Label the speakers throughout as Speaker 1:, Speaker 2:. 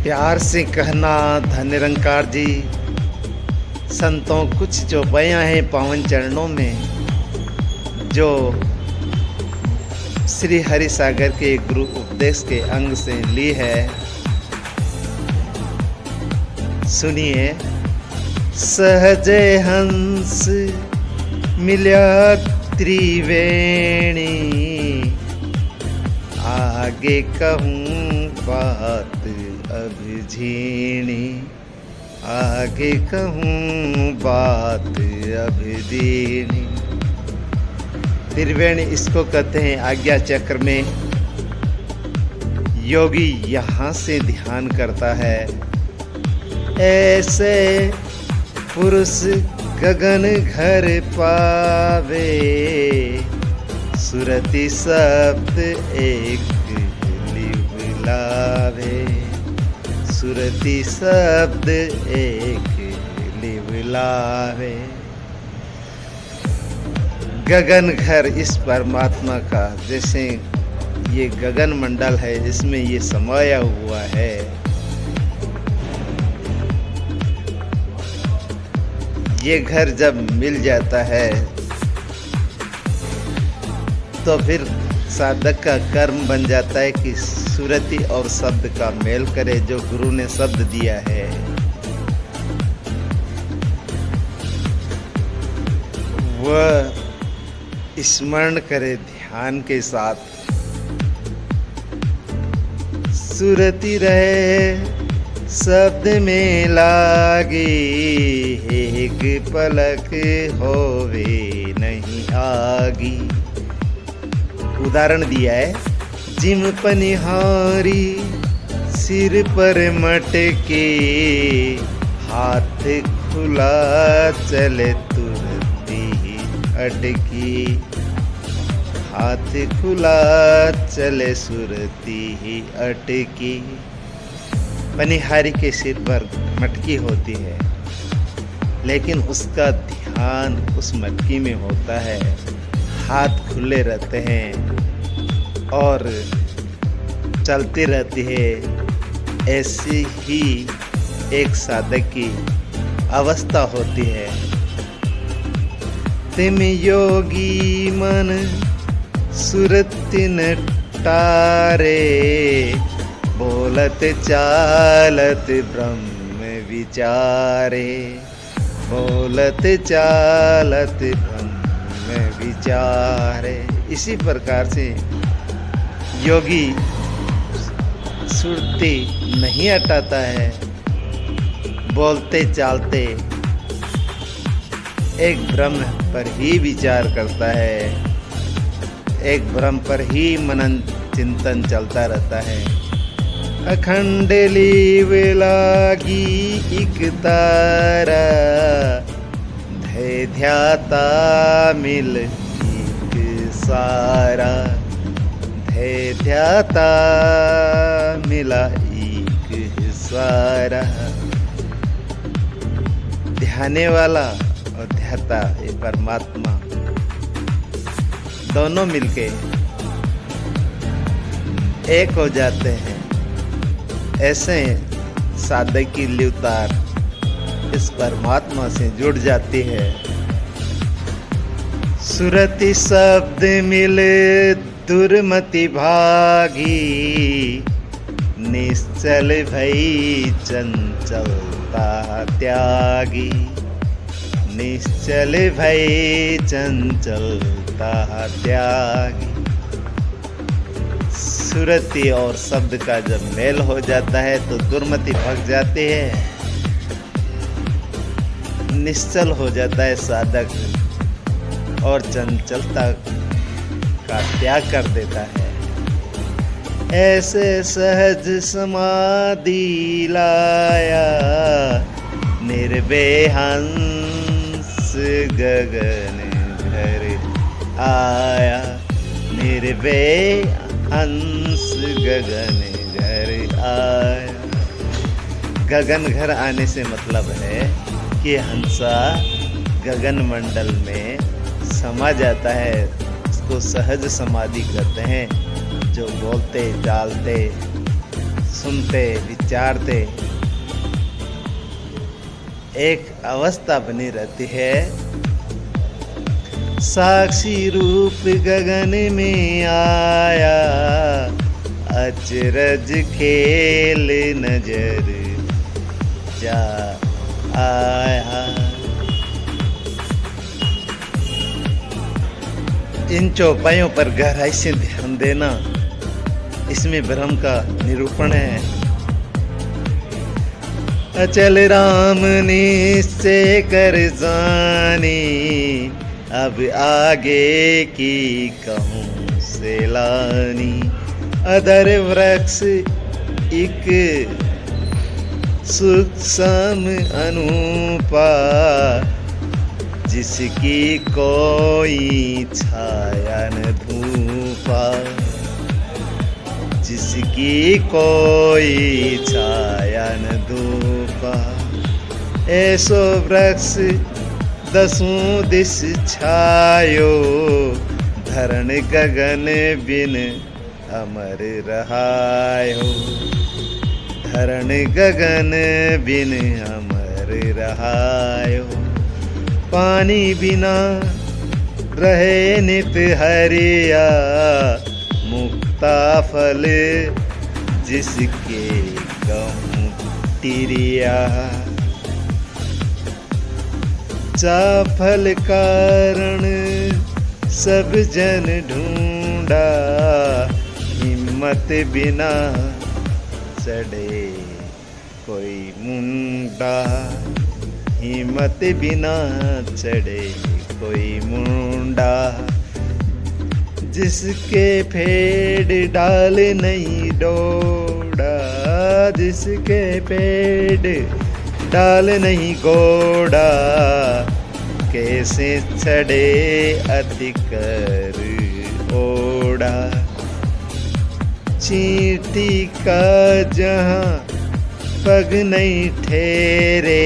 Speaker 1: प्यार से कहना धन निरंकार जी, संतों कुछ जो बयां हैं पावन चरणों में, जो श्री हरि सागर के गुरु उपदेश के अंग से ली है। सुनिए। सहजे हंस मिल्या त्रिवेणी, आगे कहूँ बात अब झीणी, आगे कहूँ बात अब दीनी। त्रिवेणी इसको कहते हैं आज्ञा चक्र में। योगी यहाँ से ध्यान करता है। ऐसे पुरुष गगन घर पावे, सुरति शब्द एक लिव लावे, सुरति शब्द एक लिव लावे। गगन घर इस परमात्मा का, जैसे ये गगन मंडल है, इसमें ये समाया हुआ है। ये घर जब मिल जाता है तो फिर साधक का कर्म बन जाता है कि सुरति और शब्द का मेल करे, जो गुरु ने शब्द दिया है। वह स्मरण करे ध्यान के साथ। सुरति रहे शब्द में लागे, एक पलक होवे नहीं आगी। उदाहरण दिया है। जिम पनिहारी सिर पर मटके, हाथ खुला चले तुरती अटकी, हाथ खुला चले सुरती ही अटकी। पनिहारी के सिर पर मटकी होती है, लेकिन उसका ध्यान उस मटकी में होता है। हाथ खुले रहते हैं और चलती रहती है। ऐसी ही एक साधक की अवस्था होती है। तिम योगी मन सुरति न टारे, बोलत चालत ब्रह्म विचारे, बोलत चालत ब्रह्म विचारे। इसी प्रकार से योगी सुरति नहीं हटाता है, बोलते चालते एक ब्रह्म पर ही विचार करता है, एक ब्रह्म पर ही मनन चिंतन चलता रहता है। अखंड लीव लागी इक तारा, धै ध्याता मिल एक सारा, धै ध्याता मिला एक सारा। ध्याने वाला और ध्याता ये परमात्मा दोनों मिलके एक हो जाते हैं। ऐसे साधक की लिवतार इस परमात्मा से जुड़ जाती है। सुरति शब्द मिले दुर्मति भागी, निश्चल भई चंचलता त्यागी, निश्चल भई चंचलता त्यागी। सुरति और शब्द का जब मेल हो जाता है तो दुर्मति भग जाती है, निश्चल हो जाता है साधक और चंचलता का त्याग कर देता है। ऐसे सहज समाधि लाया, निर्भय हंस गगन घर आया, निर्भय हंस गगन घर आया। गगन घर आने से मतलब है कि हंसा गगन मंडल में समा जाता है। इसको सहज समाधि कहते हैं। जो बोलते चालते सुनते विचारते एक अवस्था बनी रहती है। साक्षी रूप गगन में आया, अचरज खेल नजर जा आया। इन चौपाइयों पर गहराई से ध्यान देना, इसमें ब्रह्म का निरूपण है। अचल राम निश्चय कर जानी, अब आगे की कहूँ सैलानी। अधर वृक्ष एक सूक्ष्म अनूपा, जिसकी कोई छाया न धूपा, जिसकी कोई छाया न धूपा। ऐसो वृक्ष दसों दिश छायो, धरण गगन बिन अमर रहायो, धरण गगन बिन अमर रहायो। पानी बिना रहे नित हरिया, मुक्ता फल जिसके कहूँ तिरिया। जा फल कारण सब जन ढूंढा, हिम्मत बिना चढ़े कोई मुंडा, हिम्मत बिना चढ़े कोई मुंडा। जिसके फेड़ डाल नहीं डोड़ा, जिसके पेड़ डाल नहीं घोड़ा, कैसे चढ़े अति कर ओढ़ा। चींटी का जहाँ पग नहीं ठहरे,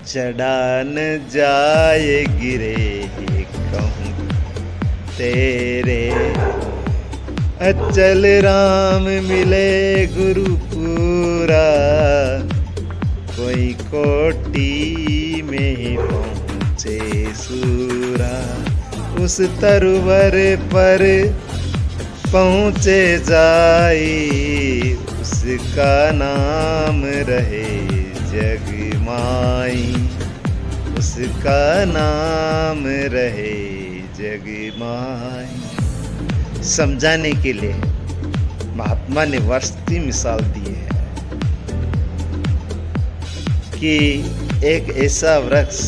Speaker 1: चढ़ा न जाए गिरे कहूँ तेरे। अचल राम मिले गुरु पूरा, कोई कोटि में पहुँचे सूरा। उस तरवर पर पहुँचे जाई, उसका नाम रहे जगमाई, उसका नाम रहे जगमाई। समझाने के लिए महात्मा ने वर्षती मिसाल दी है कि एक ऐसा वृक्ष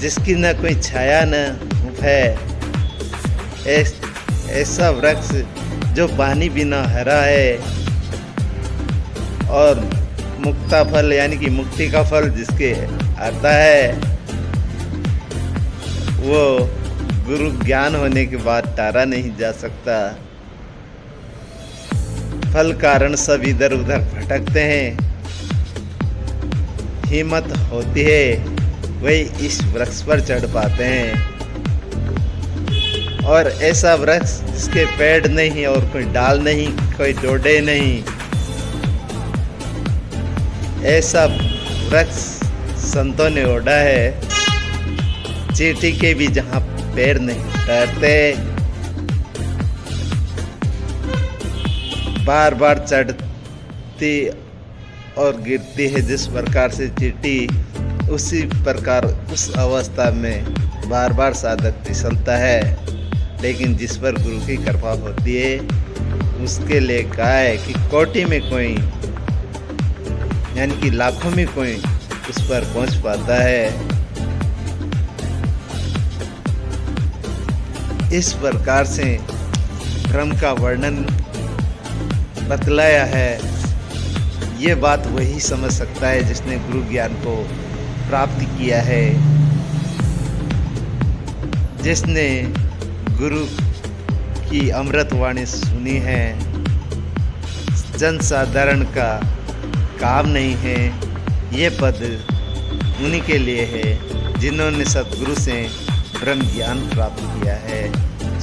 Speaker 1: जिसकी न कोई छाया न धूप है, ऐसा वृक्ष जो पानी बिना हरा है और मुक्ता फल यानी कि मुक्ति का फल जिसके आता है, वो गुरु ज्ञान होने के बाद तारा नहीं जा सकता। फल कारण सब इधर उधर भटकते हैं, हिम्मत होती है वही इस वृक्ष पर चढ़ पाते हैं। और ऐसा वृक्ष जिसके पेड़ नहीं और कोई डाल नहीं, कोई डोडे नहीं, ऐसा वृक्ष संतों ने ओढ़ा है। चींटी के भी जहाँ पैर नहीं ठहरते, बार बार चढ़ती और गिरती है जिस प्रकार से चींटी, उसी प्रकार उस अवस्था में बार बार साधक फिसलता है। लेकिन जिस पर गुरु की कृपा होती है उसके लिए कहा है कि कोटि में कोई यानी कि लाखों में कोई उस पर पहुंच पाता है। इस प्रकार से ब्रह्म का वर्णन बतलाया है। ये बात वही समझ सकता है जिसने गुरु ज्ञान को प्राप्त किया है, जिसने गुरु की अमृत वाणी सुनी है। जन साधारण का काम नहीं है, ये पद उन्हीं के लिए है जिन्होंने सद्गुरु से ब्रह्म ज्ञान प्राप्त किया है।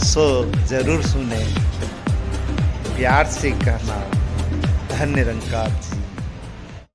Speaker 1: सो जरूर सुने। प्यार से कहना धन्य निरंकार।